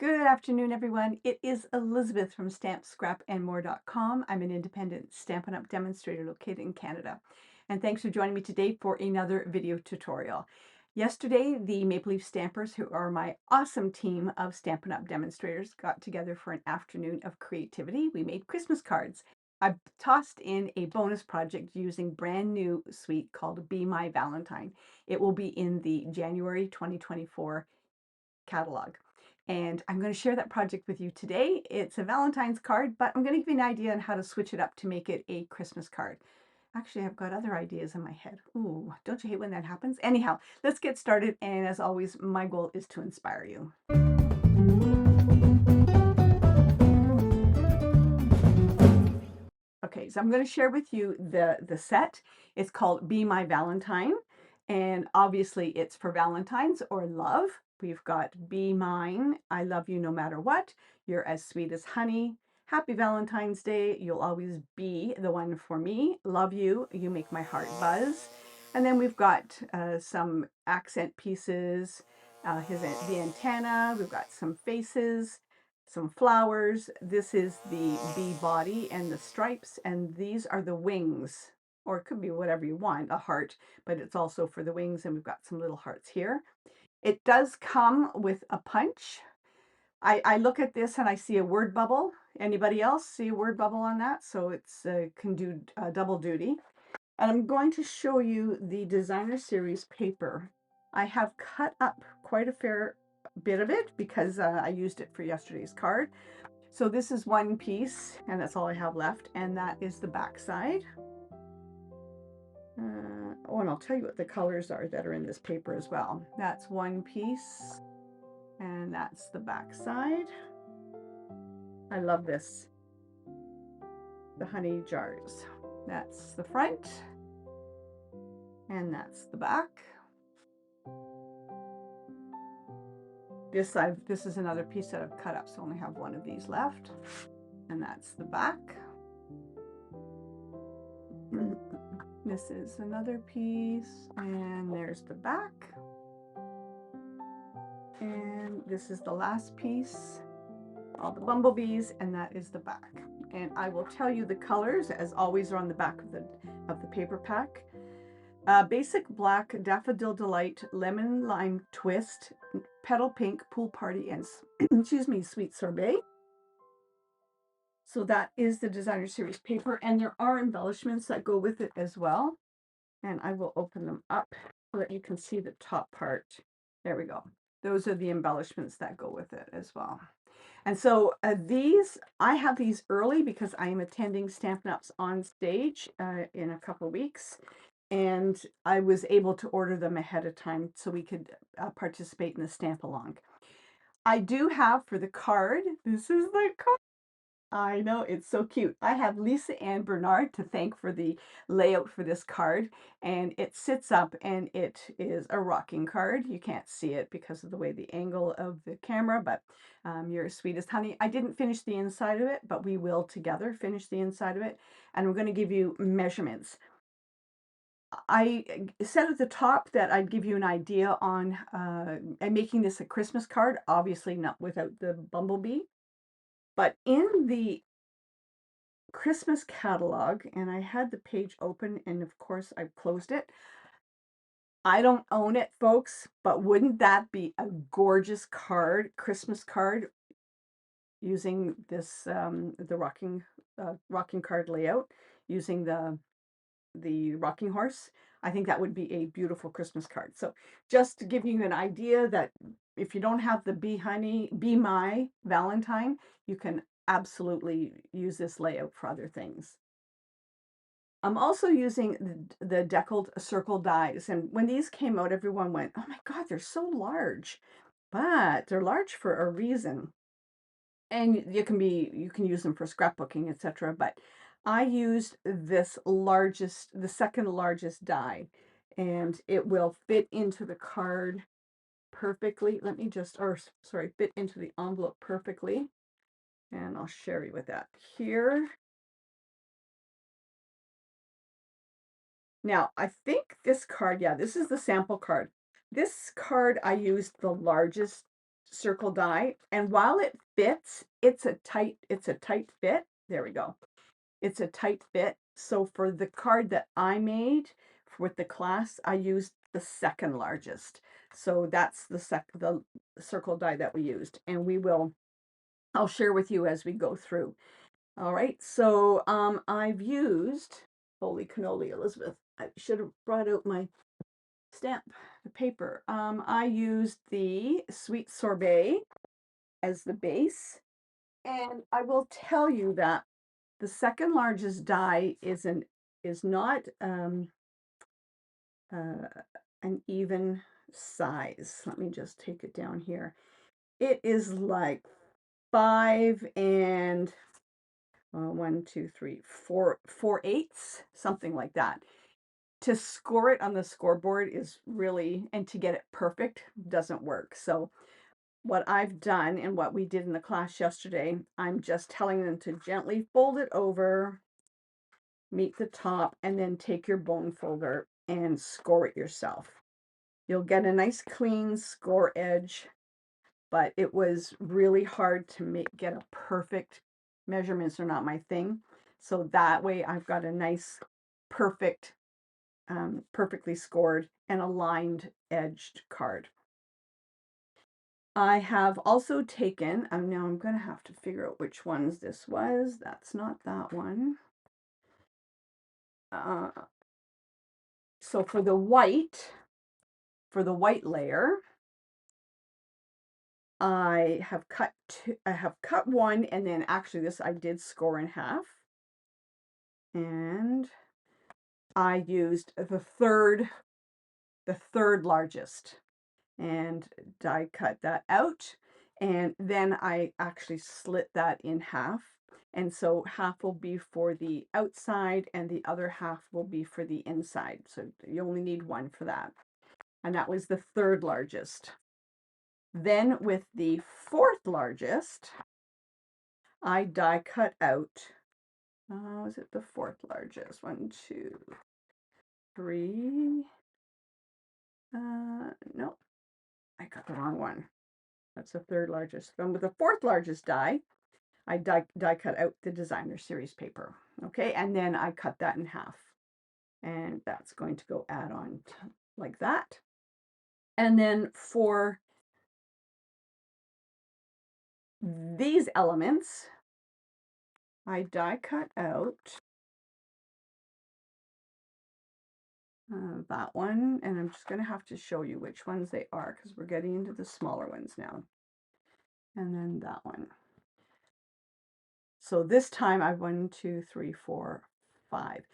Good afternoon, everyone. It is Elizabeth from StampScrapAndMore.com. I'm an independent Stampin' Up! Demonstrator located in Canada. And thanks for joining me today for another video tutorial. Yesterday, the Maple Leaf Stampers, who are my awesome team of Stampin' Up! Demonstrators, got together for an afternoon of creativity. We made Christmas cards. I tossed in a bonus project using brand new suite called Bee My Valentine. It will be in the January 2024 catalog. And I'm going to share that project with you today. It's a Valentine's card, but I'm going to give you an idea on how to switch it up to make it a Christmas card. Actually, I've got other ideas in my head. Ooh, don't you hate when that happens? Anyhow, let's get started. And as always, my goal is to inspire you. Okay, so I'm going to share with you the set. It's called Be My Valentine. And obviously it's for Valentine's or love. We've got Be Mine, I love you no matter what. You're as sweet as honey. Happy Valentine's Day. You'll always be the one for me. Love you. You make my heart buzz. And then we've got some accent pieces. The antenna. We've got some faces, some flowers. This is the bee body and the stripes, and these are the wings, or it could be whatever you want, a heart, but it's also for the wings, and we've got some little hearts here. It does come with a punch. I look at this and I see a word bubble. Anybody else see a word bubble on that? So it's can do double duty. And I'm going to show you the designer series paper. I have cut up quite a fair bit of it because I used it for yesterday's card. So this is one piece, and that's all I have left, and that is the back side. Oh, and I'll tell you what the colors are that are in this paper as well. That's one piece, and that's the back side. I love this. The honey jars. That's the front, and that's the back. This is another piece that I've cut up, so I only have one of these left, and that's the back. This is another piece, and there's the back. And this is the last piece, all the bumblebees, and that is the back. And I will tell you the colors, as always, are on the back of the paper pack. Basic black, daffodil delight, lemon lime twist, petal pink, pool party, and excuse me, sweet sorbet. So that is the designer series paper, and there are embellishments that go with it as well. And I will open them up so that you can see the top part. There we go. Those are the embellishments that go with it as well. And so I have these early because I am attending Stampin' Up's on stage in a couple of weeks. And I was able to order them ahead of time so we could participate in the stamp along. I do have for the card, this is the card. I know, it's so cute. I have Lisa Ann Bernard to thank for the layout for this card, and it sits up and it is a rocking card. You can't see it because of the way the angle of the camera, but you're as sweet as honey. I didn't finish the inside of it, but we will together finish the inside of it, and we're going to give you measurements. I said at the top that I'd give you an idea on making this a Christmas card, obviously not without the bumblebee. But in the Christmas catalog, and I had the page open, and of course I've closed it. I don't own it, folks, but wouldn't that be a gorgeous card, Christmas card, using this the rocking card layout, using the rocking horse? I think that would be a beautiful Christmas card. So just to give you an idea that if you don't have the Be My Valentine, you can absolutely use this layout for other things. I'm also using the deckled circle dies, and when these came out, everyone went, "Oh my God, they're so large!" But they're large for a reason, and you can use them for scrapbooking, etc. But I used the second largest die, and it will fit into the card perfectly. Let me just, or sorry, fit into the envelope perfectly, and I'll share you with that here. Now, I think this card, yeah, this is the sample card. This card, I used the largest circle die, and while it fits, it's a tight fit. There we go. It's a tight fit. So for the card that I made with the class, I used the second largest. So that's the circle die that we used, and I'll share with you as we go through. All right, so I've used, holy cannoli, Elizabeth, I should have brought out my stamp, the paper. I used the Sweet Sorbet as the base, and I will tell you that the second largest die is not an even size. Let me just take it down here. It is like 5 and 1, 2, 3, 4/8, something like that. To score it on the scoreboard is really, and to get it perfect doesn't work. So what I've done and what we did in the class yesterday, I'm just telling them to gently fold it over, meet the top, and then take your bone folder and score it yourself. You'll get a nice clean score edge, but it was really hard to get a perfect, measurements are not my thing. So that way I've got a nice, perfect, perfectly scored and aligned edged card. I have also taken, now I'm going to have to figure out which ones this was. That's not that one. So for the white layer, I have cut one, and then actually this I did score in half. And I used the third largest and die cut that out. And then I actually slit that in half. And so half will be for the outside and the other half will be for the inside. So you only need one for that. And that was the third largest. Then with the fourth largest, I die cut out. Was it the fourth largest? 1, 2, 3. No, I got the wrong one. That's the third largest. Then with the fourth largest die, I die cut out the designer series paper. Okay, and then I cut that in half. And that's going to go add on like that. And then for these elements, I die cut out that one, and I'm just going to have to show you which ones they are because we're getting into the smaller ones now. And then that one. So this time I have 1, 2, 3, 4, 5.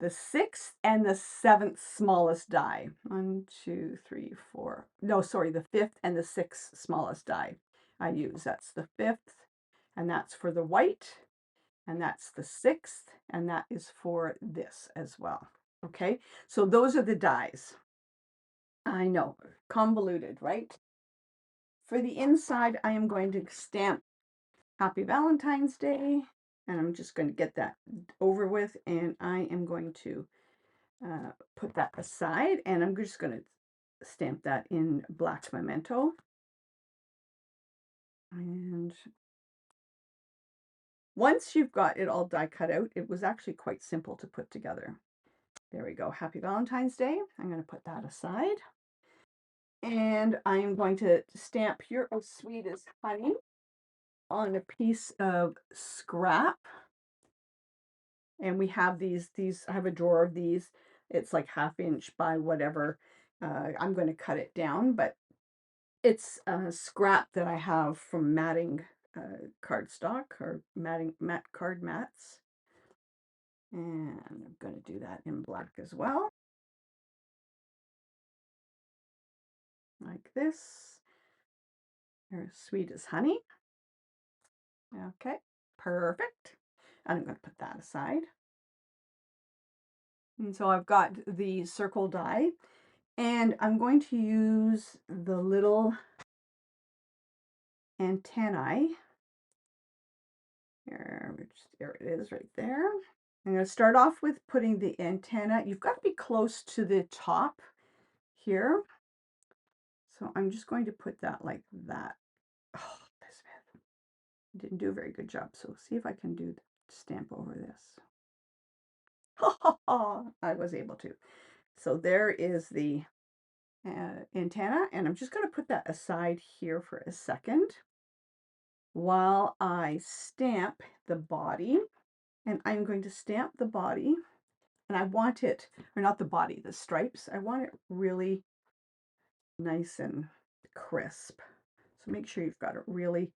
The 6th and the 7th smallest die. 1, 2, 3, 4. No, sorry, the 5th and the 6th smallest die I use. That's the 5th, and that's for the white, and that's the 6th, and that is for this as well. Okay, so those are the dies. I know, convoluted, right? For the inside, I am going to stamp Happy Valentine's Day, and I'm just going to get that over with, and I am going to put that aside, and I'm just going to stamp that in black memento. And once you've got it all die cut out, it was actually quite simple to put together. There we go. Happy Valentine's Day. I'm going to put that aside. And I'm going to stamp You're as Sweet as Honey on a piece of scrap. And we have these, I have a drawer of these. It's like 1/2 inch by whatever. I'm going to cut it down, but it's a scrap that I have from matting cardstock or card mats. And I'm going to do that in black as well. Like this. You're as sweet as honey. Okay, perfect. And I'm going to put that aside. And so I've got the circle die, and I'm going to use the little antennae. Here it is right there. I'm going to start off with putting the antenna. You've got to be close to the top here. So I'm just going to put that like that Didn't do a very good job. So see if I can do stamp over this. I was able to. So there is the antenna, and I'm just going to put that aside here for a second while I stamp the body. And I'm going to stamp the body, and I want it, or not the body, the stripes, I want it really nice and crisp. So make sure you've got it really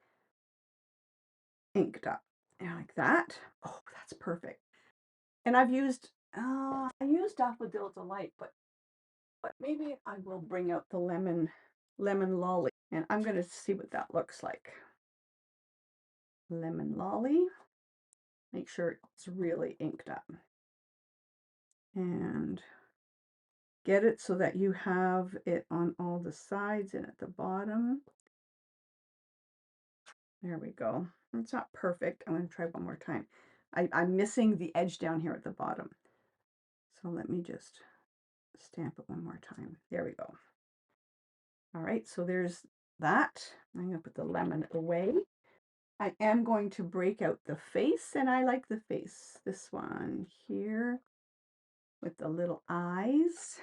inked up. And like that. Oh, that's perfect. And I used Daffodil Delight, but maybe I will bring out the lemon lolly, and I'm going to see what that looks like. Lemon lolly. Make sure it's really inked up. And get it so that you have it on all the sides and at the bottom. There we go. It's not perfect. I'm going to try one more time. I'm missing the edge down here at the bottom. So let me just stamp it one more time. There we go. All right, so there's that. I'm going to put the lemon away. I am going to break out the face, and I like the face. This one here with the little eyes.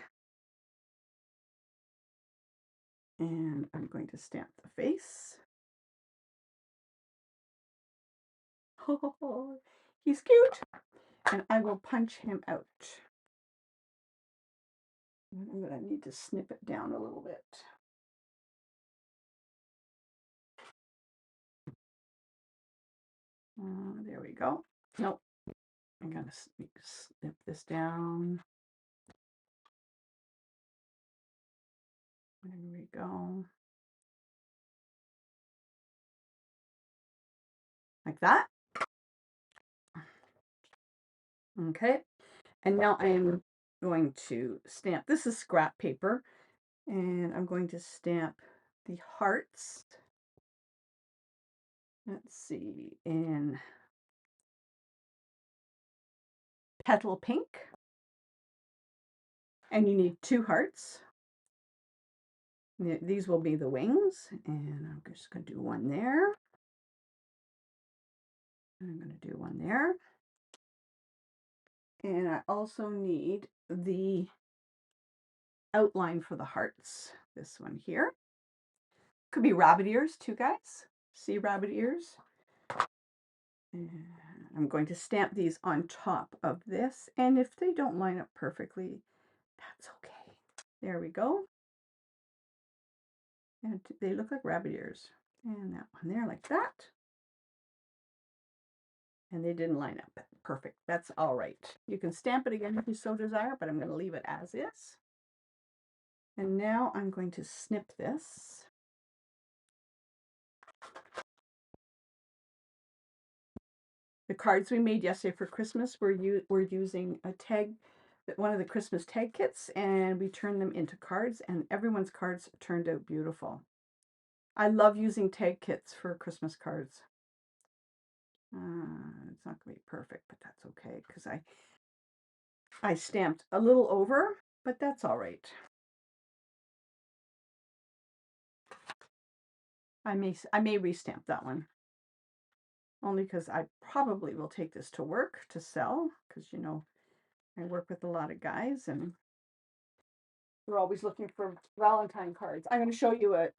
And I'm going to stamp the face. Oh, he's cute. And I will punch him out. I'm going to need to snip it down a little bit. There we go. Nope. I'm going to snip this down. There we go. Like that. Okay. And now I'm going to stamp. This is scrap paper. And I'm going to stamp the hearts. Let's see, in petal pink. And you need 2 hearts. These will be the wings. And I'm just going to do one there. And I'm going to do one there. And I also need the outline for the hearts. This one here. Could be rabbit ears too, guys. See rabbit ears? And I'm going to stamp these on top of this. And if they don't line up perfectly, that's okay. There we go. And they look like rabbit ears. And that one there like that. And they didn't line up perfect. That's all right. You can stamp it again if you so desire, but I'm going to leave it as is. And now I'm going to snip this. The cards we made yesterday for Christmas, we're using a tag, one of the Christmas tag kits, and we turned them into cards, and everyone's cards turned out beautiful. I love using tag kits for Christmas cards. It's not going to be perfect, but that's okay, because I stamped a little over, but that's all right. I may restamp that one. Only because I probably will take this to work to sell, because you know I work with a lot of guys and we're always looking for Valentine cards. I'm going to show you a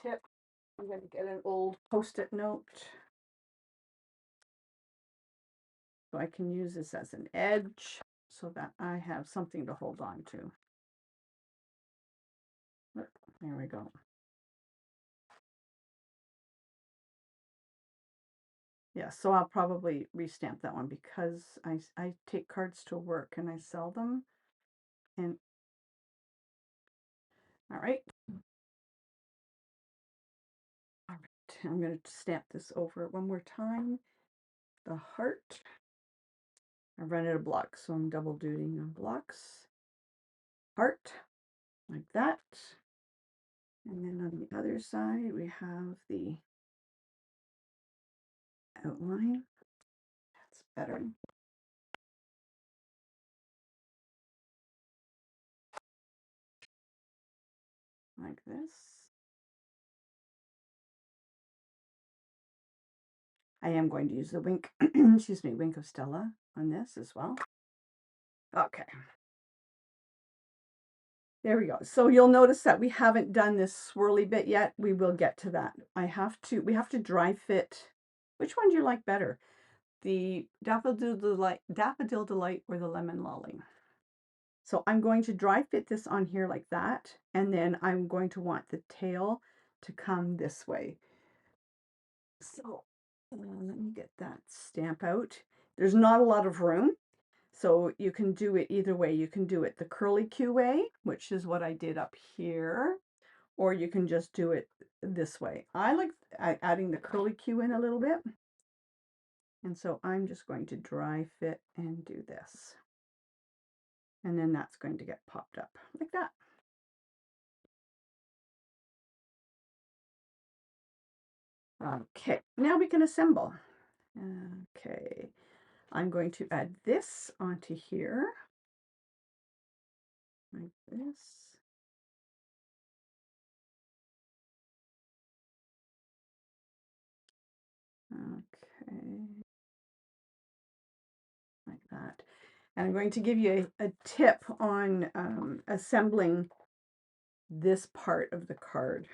tip. I'm going to get an old Post-it note so I can use this as an edge so that I have something to hold on to. There we go. Yeah, so I'll probably restamp that one because I take cards to work and I sell them. And all right. All right, I'm going to stamp this over one more time. The heart. I run out of blocks, so I'm double duty on blocks. Heart, like that. And then on the other side, we have the outline. That's better. Like this. I am going to use the Wink, excuse me, Wink of Stella on this as well. Okay. There we go. So you'll notice that we haven't done this swirly bit yet. We will get to that. We have to dry fit. Which one do you like better? The Daffodil Delight or the Lemon Lolly? So I'm going to dry fit this on here like that. And then I'm going to want the tail to come this way. So let me get that stamp out. There's not a lot of room. So you can do it either way. You can do it the curly Q way, which is what I did up here, or you can just do it this way. I like adding the curly Q in a little bit. And so I'm just going to dry fit and do this. And then that's going to get popped up like that. Okay, now we can assemble. Okay, I'm going to add this onto here, like this. Okay, like that. And I'm going to give you a tip on assembling this part of the card,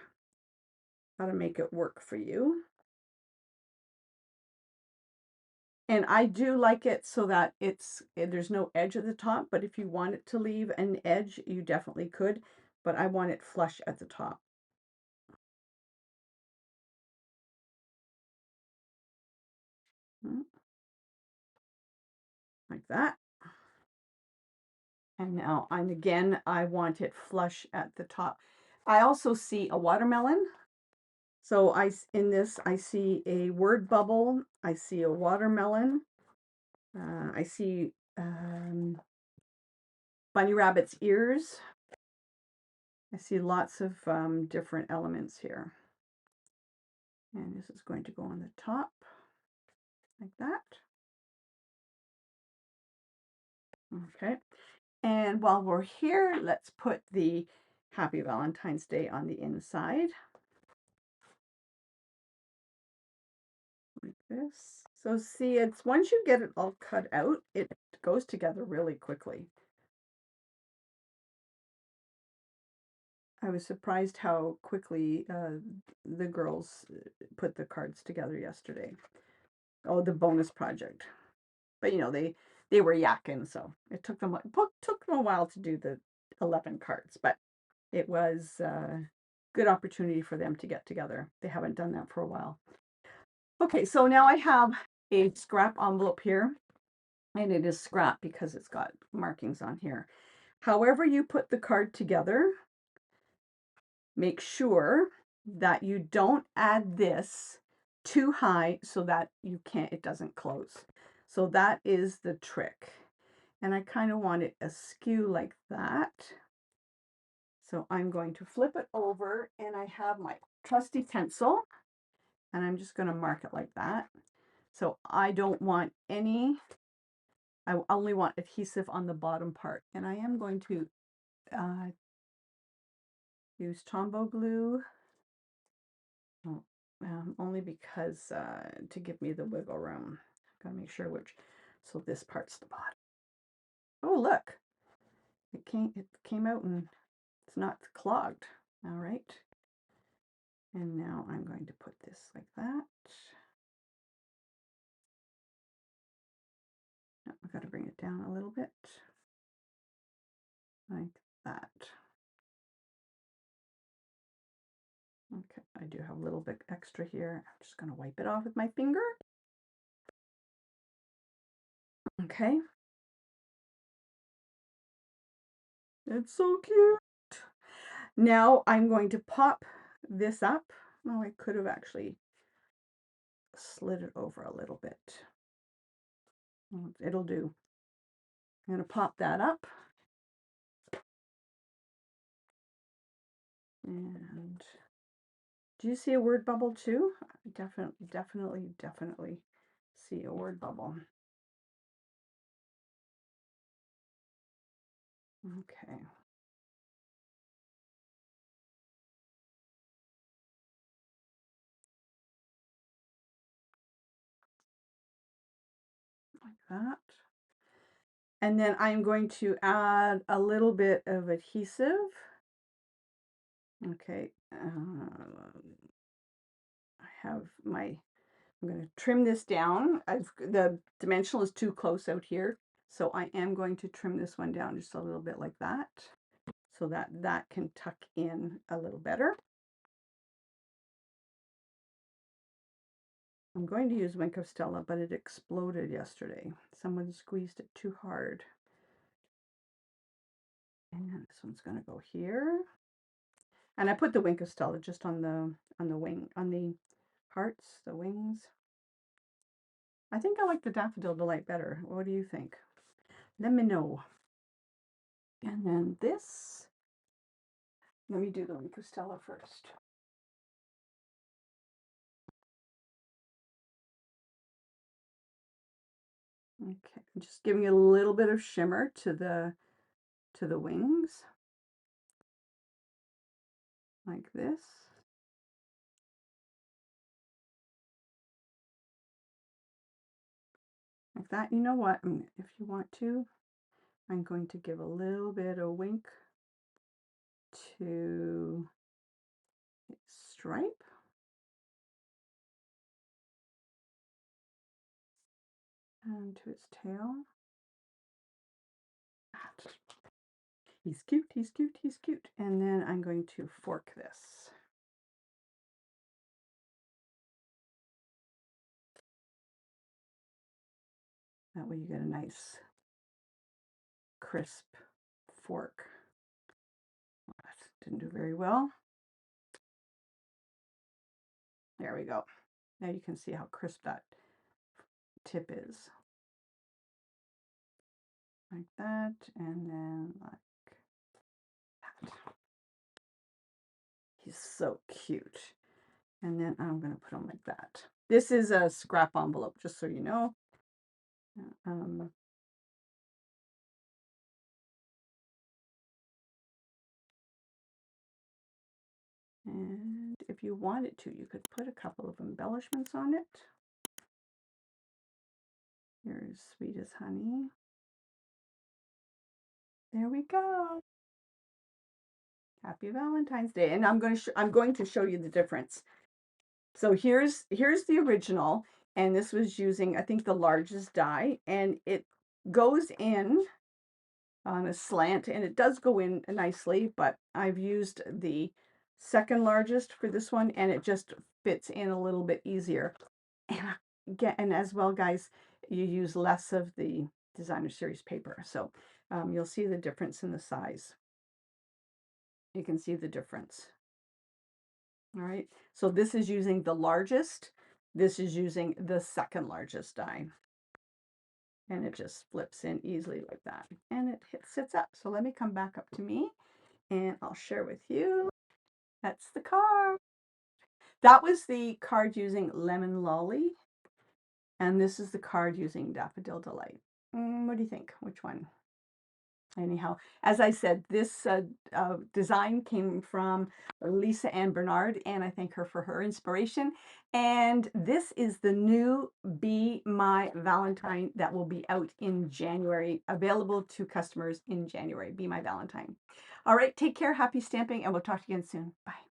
how to make it work for you. And I do like it so that there's no edge at the top, but if you want it to leave an edge, you definitely could, but I want it flush at the top. Like that. And now I want it flush at the top. I also see a watermelon. So in this, I see a word bubble. I see a watermelon. I see bunny rabbit's ears. I see lots of different elements here. And this is going to go on the top like that. Okay. And while we're here, let's put the Happy Valentine's Day on the inside. Like this. So see, it's once you get it all cut out, it goes together really quickly. I was surprised how quickly the girls put the cards together yesterday. Oh, the bonus project. But you know, they were yakking, so it took them a while to do the 11 cards, but it was a good opportunity for them to get together. They haven't done that for a while. Okay, so now I have a scrap envelope here, and it is scrap because it's got markings on here. However you put the card together, make sure that you don't add this too high so that it doesn't close. So that is the trick. And I kind of want it askew like that. So I'm going to flip it over, and I have my trusty pencil, and I'm just going to mark it like that. So I don't want I only want adhesive on the bottom part. And I am going to use Tombow glue, only because to give me the wiggle room. I've got to make sure so this part's the bottom. Oh, look, it came out and it's not clogged. All right. And now I'm going to put this like that. I've got to bring it down a little bit. Like that. Okay, I do have a little bit extra here. I'm just going to wipe it off with my finger. Okay. It's so cute. Now I'm going to pop this up. Oh, I could have actually slid it over a little bit. It'll do. I'm going to pop that up. And do you see a word bubble too? Definitely see a word bubble. Okay. that. And then I'm going to add a little bit of adhesive. Okay, I have my, I'm going to trim this down. The dimensional is too close out here, so I am going to trim this one down just a little bit like that, so that that can tuck in a little better. I'm going to use Wink of Stella, but it exploded yesterday. Someone squeezed it too hard. And this one's going to go here. And I put the Wink of Stella just on the wing, on the hearts, the wings. I think I like the Daffodil Delight better. What do you think? Let me know. And then this, let me do the Wink of Stella first. Okay, I'm just giving a little bit of shimmer to the wings, like this. Like that. You know what? If you want to, I'm going to give a little bit of wink to its stripe. And to its tail. He's cute, he's cute, he's cute. And then I'm going to fork this. That way you get a nice crisp fork. That didn't do very well. There we go. Now you can see how crisp that tip is. Like that, and then like that. He's so cute. And then I'm going to put him like that. This is a scrap envelope, just so you know. And if you wanted to, you could put a couple of embellishments on it. You're as sweet as honey. There we go. Happy Valentine's Day. And I'm going to show you the difference. So here's the original, and this was using, I think, the largest die, and it goes in on a slant, and it does go in nicely, but I've used the second largest for this one, and it just fits in a little bit easier. And as well, guys, you use less of the designer series paper, so you'll see the difference in the size. You can see the difference. All right, so this is using the largest, this is using the second largest die, and it just flips in easily like that, and it sits up. So let me come back up to me, and I'll share with you. That's the card. That was the card using Lemon Lolly, and this is the card using Daffodil Delight. What do you think? Which one? Anyhow, as I said, this design came from Lisa Ann Bernard, and I thank her for her inspiration. And this is the new Bee My Valentine that will be out in January, available to customers in January. Bee My Valentine. All right, take care, happy stamping, and we'll talk to you again soon. Bye.